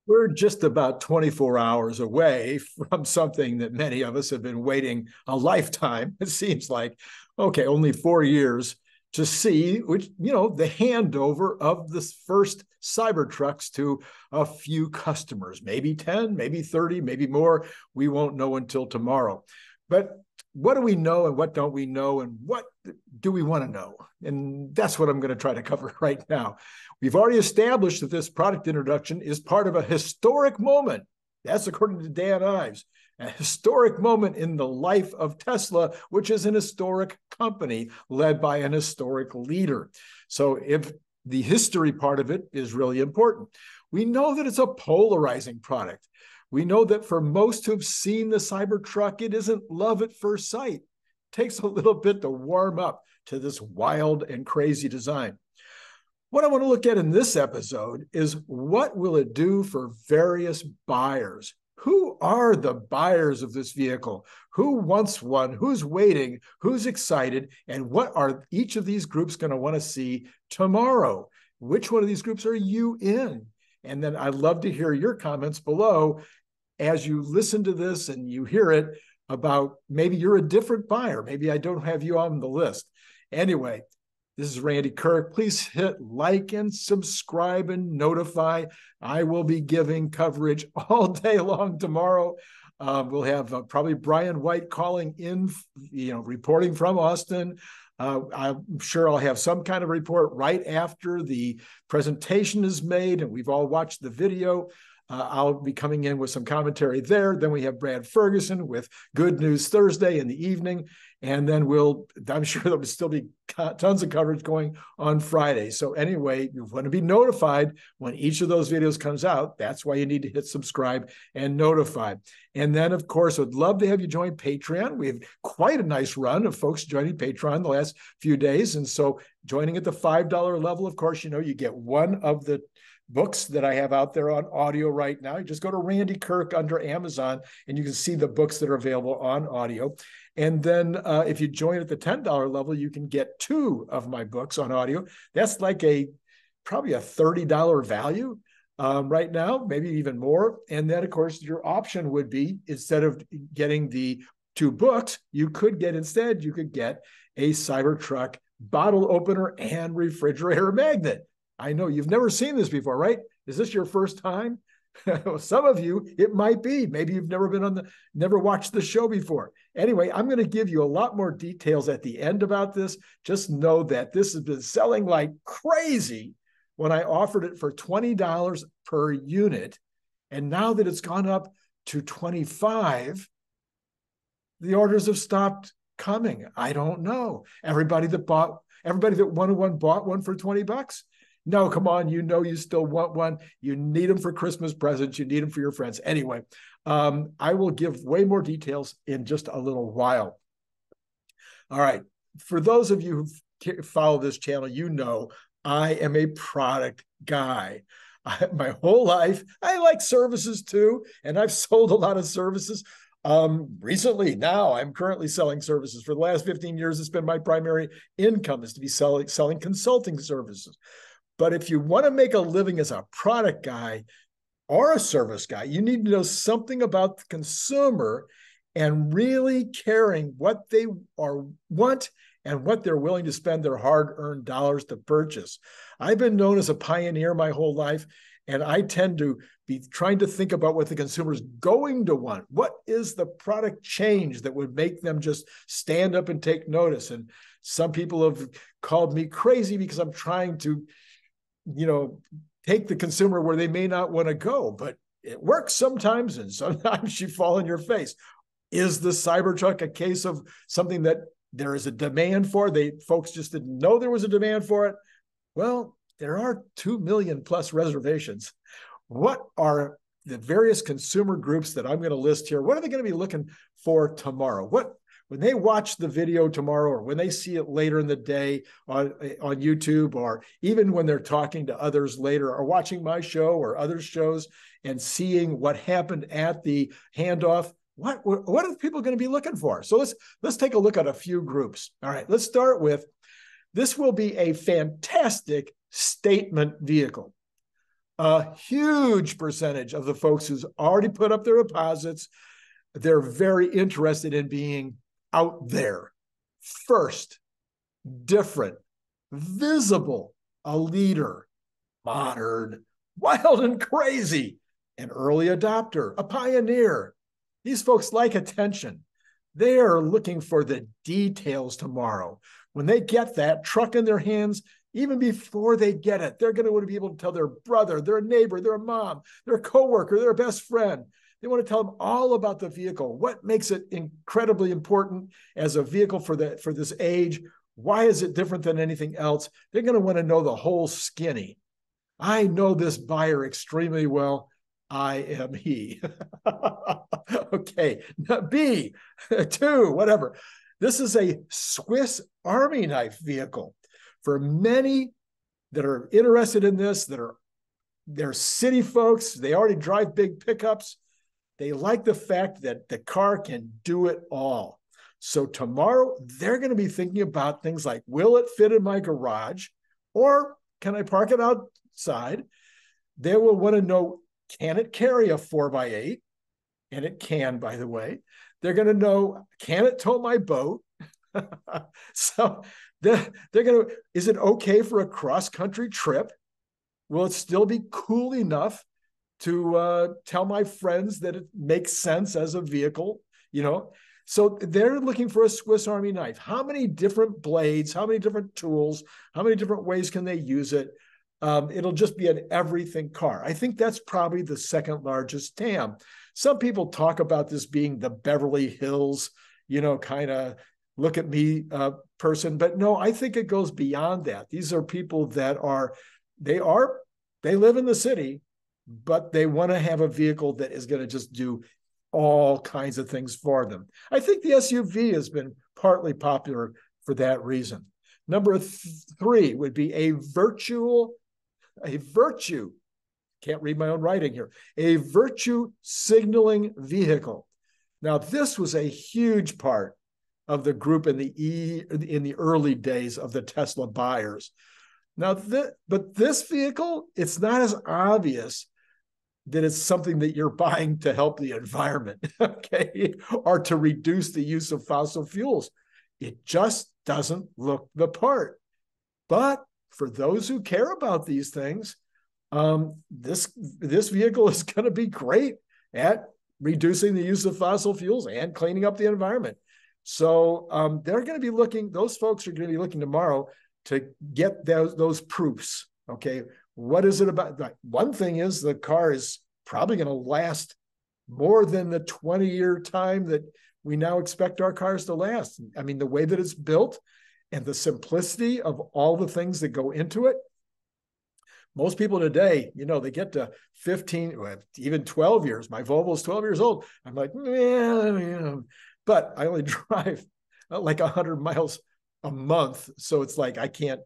We're just about 24 hours away from something that many of us have been waiting a lifetime. It seems like, okay, only 4 years to see, which, the handover of the first Cybertrucks to a few customers, maybe 10, maybe 30, maybe more. We won't know until tomorrow. But what do we know and what don't we know and what do we want to know? And that's what I'm going to try to cover right now. We've already established that this product introduction is part of a historic moment. That's according to Dan Ives, a historic moment in the life of Tesla, which is an historic company led by an historic leader. So if the history part of it is really important, we know that it's a polarizing product. We know that for most who've seen the Cybertruck, it isn't love at first sight. It takes a little bit to warm up to this wild and crazy design. What I want to look at in this episode is what will it do for various buyers? Who are the buyers of this vehicle? Who wants one? Who's waiting? Who's excited? And what are each of these groups going to want to see tomorrow? Which one of these groups are you in? And then I'd love to hear your comments below as you listen to this and you hear it about maybe you're a different buyer. Maybe I don't have you on the list. Anyway, this is Randy Kirk. Please hit like and subscribe and notify. I will be giving coverage all day long tomorrow. We'll have probably Brian White calling in, reporting from Austin. I'm sure I'll have some kind of report right after the presentation is made and we've all watched the video. I'll be coming in with some commentary there. Then we have Brad Ferguson with Good News Thursday in the evening. And then I'm sure there'll still be tons of coverage going on Friday. So anyway, you want to be notified when each of those videos comes out. That's why you need to hit subscribe and notify. And then, of course, I'd love to have you join Patreon. We have quite a nice run of folks joining Patreon the last few days. And so joining at the $5 level, of course, you get one of the books that I have out there on audio right now. You just go to Randy Kirk under Amazon and you can see the books that are available on audio. And then if you join at the $10 level, you can get two of my books on audio. That's like probably a $30 value right now, maybe even more. And then, of course, your option would be, instead of getting the two books, you could get a Cybertruck bottle opener and refrigerator magnet. I know you've never seen this before, right? Is this your first time? Some of you, it might be. Maybe you've never watched the show before. Anyway, I'm going to give you a lot more details at the end about this. Just know that this has been selling like crazy when I offered it for $20 per unit. And now that it's gone up to $25, the orders have stopped coming. I don't know. Everybody that wanted one bought one for $20. No, come on, you still want one. You need them for Christmas presents. You need them for your friends. Anyway, I will give way more details in just a little while. All right. For those of you who follow this channel, I am a product guy. My whole life, I like services too, and I've sold a lot of services. Recently, now I'm currently selling services. For the last 15 years, it's been my primary income is to be selling consulting services. But if you want to make a living as a product guy or a service guy, you need to know something about the consumer and really caring what they want and what they're willing to spend their hard-earned dollars to purchase. I've been known as a pioneer my whole life, and I tend to be trying to think about what the consumer is going to want. What is the product change that would make them just stand up and take notice? And some people have called me crazy because I'm trying to take the consumer where they may not want to go, but it works sometimes, and sometimes you fall on your face. Is the Cybertruck a case of something that there is a demand for? Folks just didn't know there was a demand for it. Well, there are 2 million plus reservations. What are the various consumer groups that I'm going to list here? What are they going to be looking for tomorrow? When they watch the video tomorrow, or when they see it later in the day on YouTube, or even when they're talking to others later, or watching my show or other shows and seeing what happened at the handoff, what are people going to be looking for? So let's take a look at a few groups. All right, let's start with, this will be a fantastic statement vehicle. A huge percentage of the folks who's already put up their deposits, they're very interested in being out there, first, different, visible, a leader, modern, wild and crazy, an early adopter, a pioneer. These folks like attention. They are looking for the details tomorrow. When they get that truck in their hands, even before they get it, they're going to be able to tell their brother, their neighbor, their mom, their coworker, their best friend. They want to tell them all about the vehicle, what makes it incredibly important as a vehicle for this age. Why is it different than anything else? They're going to want to know the whole skinny. I know this buyer extremely well. I am he. Okay, B, 2, whatever. This is a Swiss Army knife vehicle. For many that are interested in this, they're city folks, they already drive big pickups. They like the fact that the car can do it all. So tomorrow, they're going to be thinking about things like, will it fit in my garage? Or can I park it outside? They will want to know, can it carry a 4x8? And it can, by the way. They're going to know, can it tow my boat? So they're going to, is it okay for a cross-country trip? Will it still be cool enough to tell my friends that it makes sense as a vehicle? You know, so they're looking for a Swiss Army knife. How many different blades, how many different tools, how many different ways can they use it? It'll just be an everything car. I think that's probably the second largest TAM. Some people talk about this being the Beverly Hills, you know, kind of look at me person, but no, I think it goes beyond that. These are people that they live in the city, but they want to have a vehicle that is going to just do all kinds of things for them. I think the SUV has been partly popular for that reason. Number 3 would be a virtue, can't read my own writing here, a virtue signaling vehicle. Now, this was a huge part of the group in the early days of the Tesla buyers. Now, but this vehicle, it's not as obvious that it's something that you're buying to help the environment, okay, or to reduce the use of fossil fuels. It just doesn't look the part. But for those who care about these things, this vehicle is going to be great at reducing the use of fossil fuels and cleaning up the environment. So they're going to be looking, those folks are going to be looking tomorrow to get those proofs. Okay, what is it about? Like, one thing is the car is probably going to last more than the 20-year time that we now expect our cars to last. I mean, the way that it's built and the simplicity of all the things that go into it. Most people today, you know, they get to 15, even 12 years. My Volvo is 12 years old. I'm like, yeah, but I only drive like 100 miles a month. So it's like, I can't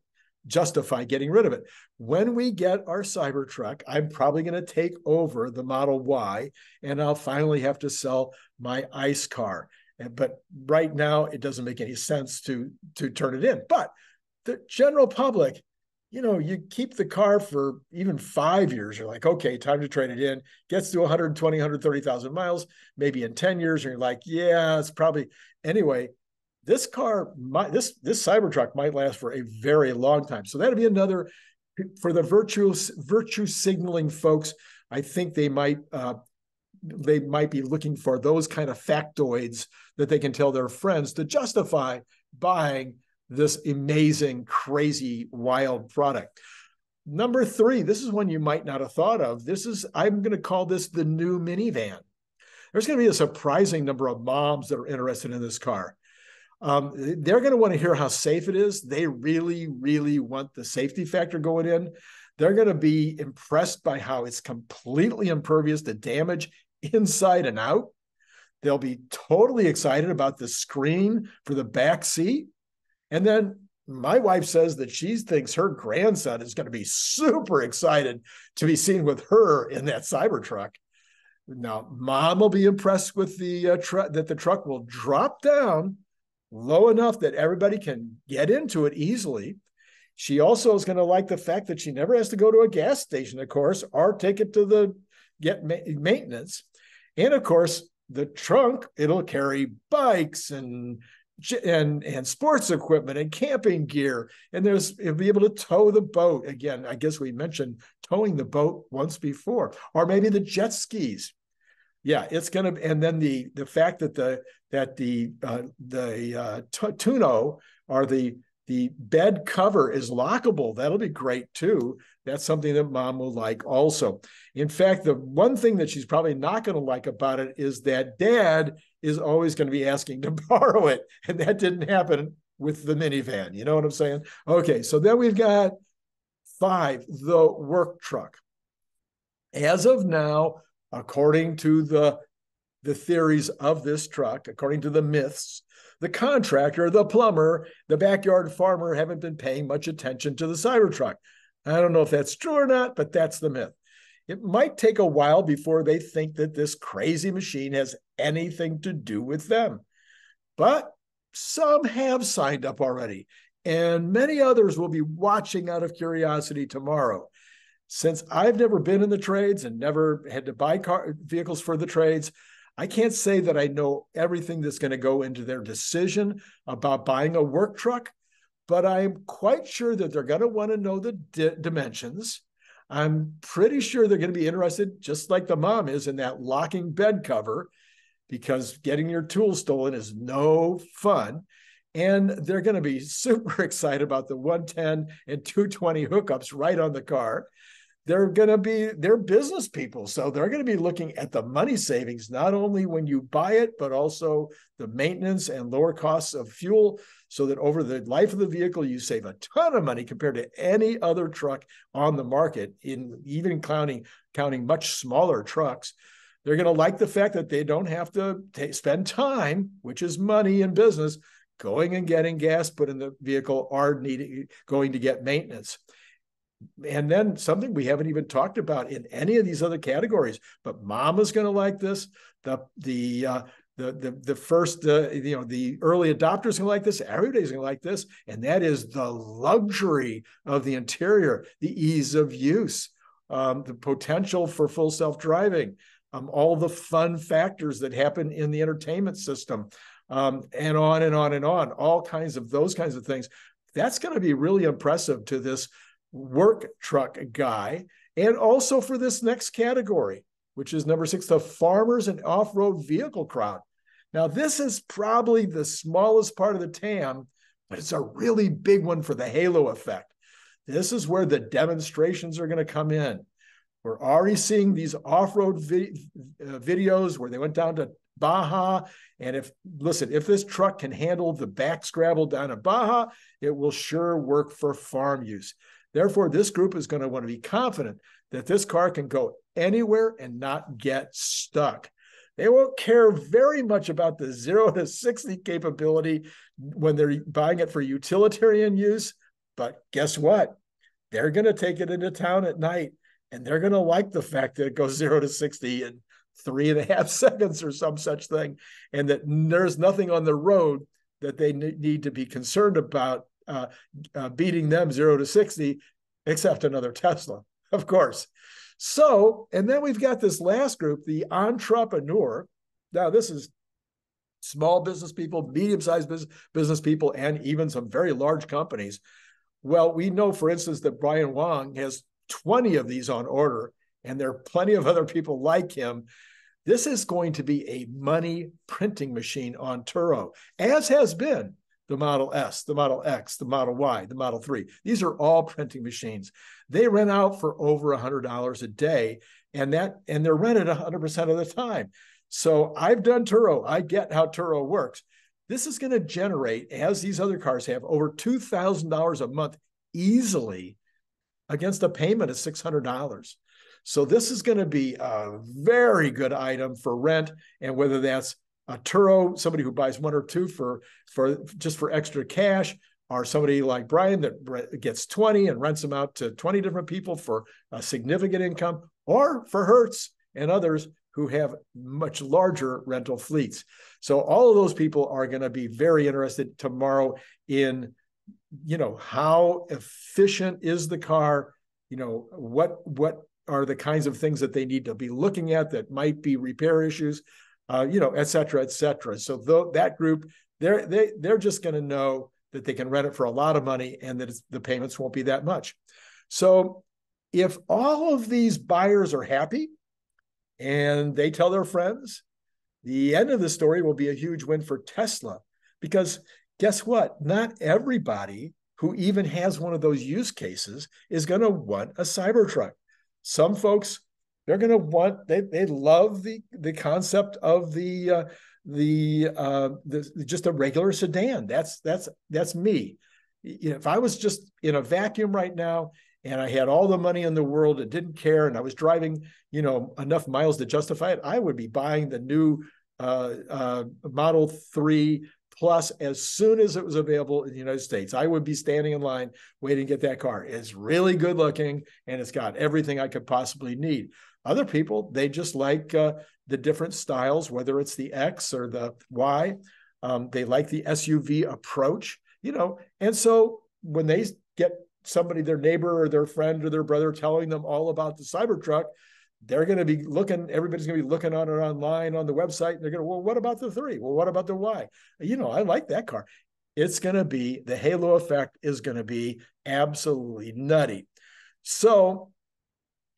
justify getting rid of it. When we get our Cybertruck, I'm probably going to take over the Model Y, and I'll finally have to sell my ICE car. But right now, it doesn't make any sense to turn it in. But the general public, you know, you keep the car for even 5 years. You're like, okay, time to trade it in. Gets to 120, 130,000 miles, maybe in 10 years, and you're like, yeah, it's probably, anyway, this car, this Cybertruck might last for a very long time. So that'll be another, for the virtue signaling folks, I think they might be looking for those kind of factoids that they can tell their friends to justify buying this amazing, crazy, wild product. Number 3, this is one you might not have thought of. I'm going to call this the new minivan. There's going to be a surprising number of moms that are interested in this car. They're going to want to hear how safe it is. They really, really want the safety factor going in. They're going to be impressed by how it's completely impervious to damage inside and out. They'll be totally excited about the screen for the back seat. And then my wife says that she thinks her grandson is going to be super excited to be seen with her in that Cybertruck. Now, mom will be impressed with that the truck will drop down low enough that everybody can get into it easily. She also is going to like the fact that she never has to go to a gas station, of course, or take it to the maintenance. And of course, the trunk, it'll carry bikes and sports equipment and camping gear. And it'll be able to tow the boat. Again, I guess we mentioned towing the boat once before, or maybe the jet skis. Yeah, it's going to, and then the fact that the tonneau, or the bed cover, is lockable. That'll be great too. That's something that mom will like also. In fact, the one thing that she's probably not going to like about it is that dad is always going to be asking to borrow it. And that didn't happen with the minivan. You know what I'm saying? Okay, so then we've got 5, the work truck. As of now, according to the theories of this truck, according to the myths, the contractor, the plumber, the backyard farmer haven't been paying much attention to the Cybertruck. I don't know if that's true or not, but that's the myth. It might take a while before they think that this crazy machine has anything to do with them. But some have signed up already, and many others will be watching out of curiosity tomorrow. Since I've never been in the trades and never had to buy vehicles for the trades, I can't say that I know everything that's going to go into their decision about buying a work truck, but I'm quite sure that they're going to want to know the dimensions. I'm pretty sure they're going to be interested, just like the mom is, in that locking bed cover, because getting your tools stolen is no fun. And they're going to be super excited about the 110 and 220 hookups right on the car. They're business people. So they're going to be looking at the money savings, not only when you buy it, but also the maintenance and lower costs of fuel, so that over the life of the vehicle, you save a ton of money compared to any other truck on the market, even counting much smaller trucks. They're going to like the fact that they don't have to spend time, which is money in business, going and getting gas put in the vehicle, or going to get maintenance. And then something we haven't even talked about in any of these other categories, but mama's going to like this. The early adopters going to like this. Everybody's going to like this, and that is the luxury of the interior, the ease of use, the potential for full self-driving, all the fun factors that happen in the entertainment system, and on and on and on. All kinds of those kinds of things. That's going to be really impressive to this work truck guy, and also for this next category, which is number 6, the farmers and off-road vehicle crowd. Now, this is probably the smallest part of the TAM, but it's a really big one for the halo effect. This is where the demonstrations are going to come in. We're already seeing these off-road videos where they went down to Baja. And if this truck can handle the back scrabble down at Baja, it will sure work for farm use. Therefore, this group is going to want to be confident that this car can go anywhere and not get stuck. They won't care very much about the 0 to 60 capability when they're buying it for utilitarian use. But guess what? They're going to take it into town at night, and they're going to like the fact that it goes 0 to 60 in 3.5 seconds or some such thing, and that there's nothing on the road that they need to be concerned about beating them 0 to 60, except another Tesla, of course. So, and then we've got this last group, the entrepreneur. Now, this is small business people, medium-sized business people, and even some very large companies. Well, we know, for instance, that Brian Wong has 20 of these on order, and there are plenty of other people like him. This is going to be a money printing machine on Turo, as has been the Model S, the Model X, the Model Y, the Model 3. These are all printing machines. They rent out for over $100 a day, and they're rented 100% of the time. So I've done Turo. I get how Turo works. This is going to generate, as these other cars have, over $2,000 a month easily against a payment of $600. So this is going to be a very good item for rent, and whether that's a Turo, somebody who buys 1 or 2 for extra cash, or somebody like Brian that gets 20 and rents them out to 20 different people for a significant income, or for Hertz and others who have much larger rental fleets. So all of those people are going to be very interested tomorrow in how efficient is the car? What are the kinds of things that they need to be looking at that might be repair issues, et cetera, et cetera. So that group, they're just going to know that they can rent it for a lot of money and that the payments won't be that much. So if all of these buyers are happy and they tell their friends, the end of the story will be a huge win for Tesla, because guess what? Not everybody who even has one of those use cases is going to want a Cybertruck. Some folks, they're going to want, they love the concept of the just a regular sedan. That's me. If I was just in a vacuum right now and I had all the money in the world and didn't care, and I was driving, enough miles to justify it, I would be buying the new Model 3 Plus as soon as it was available in the United States. I would be standing in line waiting to get that car. It's really good looking and it's got everything I could possibly need. Other people, they just like the different styles, whether it's the X or the Y. They like the SUV approach, and so when they get somebody, their neighbor or their friend or their brother, telling them all about the Cybertruck, they're going to be looking, everybody's going to be looking on it online on the website. And they're going to, well, what about the 3? Well, what about the Y? I like that car. It's going to be, the halo effect is going to be absolutely nutty. So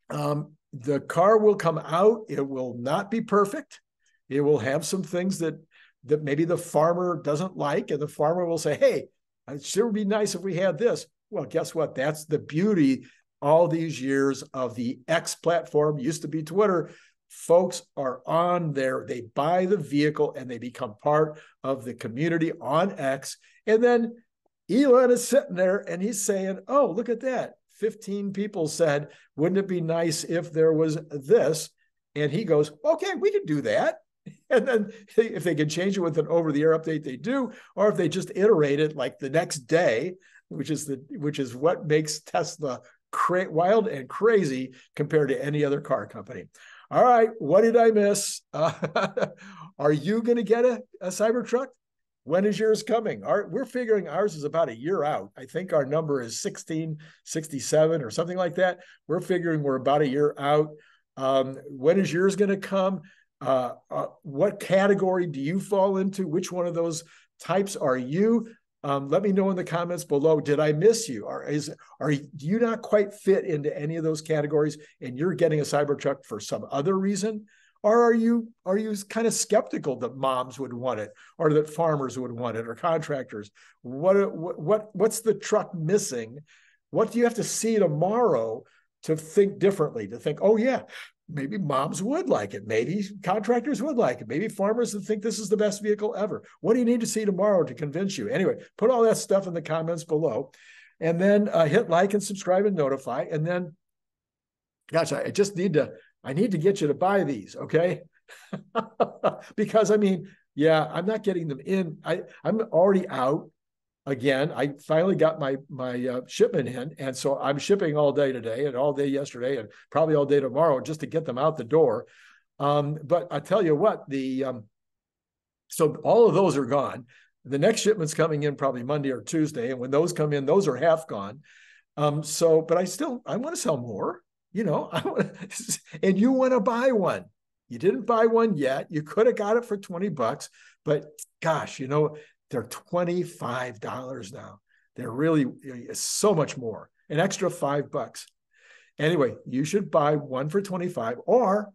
the car will come out. It will not be perfect. It will have some things that maybe the farmer doesn't like. And the farmer will say, hey, it sure would be nice if we had this. Well, guess what? That's the beauty all these years of the X platform, used to be Twitter. Folks are on there. They buy the vehicle and they become part of the community on X. And then Elon is sitting there and he's saying, oh, look at that. 15 people said, wouldn't it be nice if there was this? And he goes, okay, we can do that. And then if they can change it with an over-the-air update, they do. Or if they just iterate it like the next day, which is what makes Tesla wild and crazy compared to any other car company. All right, what did I miss? Are you going to get a Cybertruck? When is yours coming? We're figuring ours is about a year out. I think our number is 1667 or something like that. We're figuring we're about a year out. When is yours going to come? What category do you fall into? Which one of those types are you? Let me know in the comments below. Did I miss you? Do you not quite fit into any of those categories and you're getting a Cybertruck for some other reason? Or are you kind of skeptical that moms would want it, or that farmers would want it, or contractors? What's the truck missing? What do you have to see tomorrow to think differently? To think, oh yeah, maybe moms would like it. Maybe contractors would like it. Maybe farmers would think this is the best vehicle ever. What do you need to see tomorrow to convince you? Anyway, put all that stuff in the comments below, and then hit like and subscribe and notify. And then, gosh, I need to get you to buy these, okay? Because yeah, I'm not getting them in. I'm already out. Again, I finally got my shipment in, and so I'm shipping all day today and all day yesterday and probably all day tomorrow just to get them out the door. But I tell you what, so all of those are gone. The next shipment's coming in probably Monday or Tuesday, and when those come in, those are half gone. But I want to sell more. And you want to buy one. You didn't buy one yet. You could have got it for $20, but gosh, they're $25 now. They're really so much more, an extra $5. Anyway, you should buy one for $25, or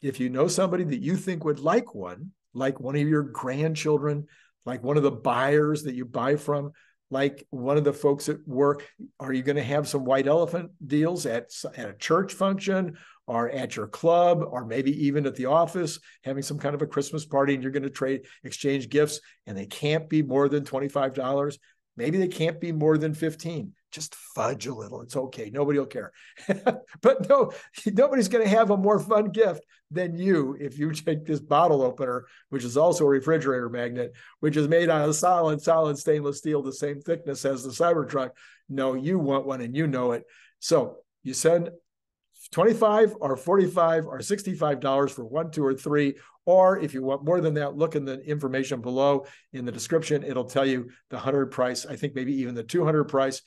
if you know somebody that you think would like one of your grandchildren, like one of the buyers that you buy from, like one of the folks at work, are you going to have some white elephant deals at a church function or at your club, or maybe even at the office, having some kind of a Christmas party, and you're going to exchange gifts, and they can't be more than $25. Maybe they can't be more than $15. Just fudge a little. It's okay. Nobody will care. But no, nobody's going to have a more fun gift than you if you take this bottle opener, which is also a refrigerator magnet, which is made out of solid stainless steel, the same thickness as the Cybertruck. No, you want one and you know it. So you send $25 or $45 or $65 for 1, 2, or 3. Or if you want more than that, look in the information below in the description. It'll tell you the 100 price. I think maybe even the 200 price,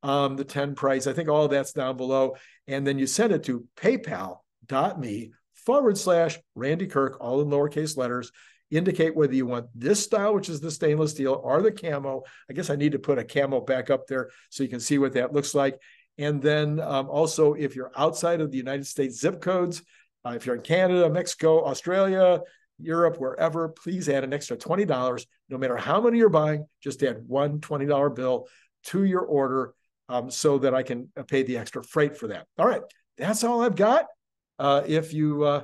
the 10 price. I think all of that's down below. And then you send it to paypal.me/Randy Kirk, all in lowercase letters. Indicate whether you want this style, which is the stainless steel, or the camo. I guess I need to put a camo back up there so you can see what that looks like. And then also, if you're outside of the United States zip codes, if you're in Canada, Mexico, Australia, Europe, wherever, please add an extra $20. No matter how many you're buying, just add one $20 bill to your order so that I can pay the extra freight for that. All right, that's all I've got. If you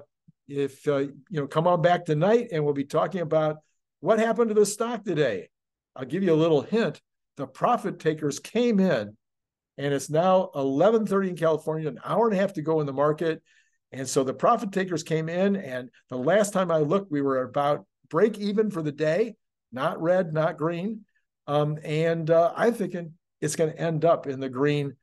come on back tonight, and we'll be talking about what happened to the stock today. I'll give you a little hint. The profit takers came in, and it's now 11:30 in California, an hour and a half to go in the market. And so the profit takers came in, and the last time I looked, we were about break even for the day, not red, not green. I'm thinking it's going to end up in the green,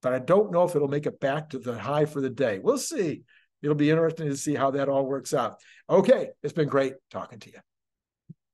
but I don't know if it'll make it back to the high for the day. We'll see. It'll be interesting to see how that all works out. Okay, it's been great talking to you.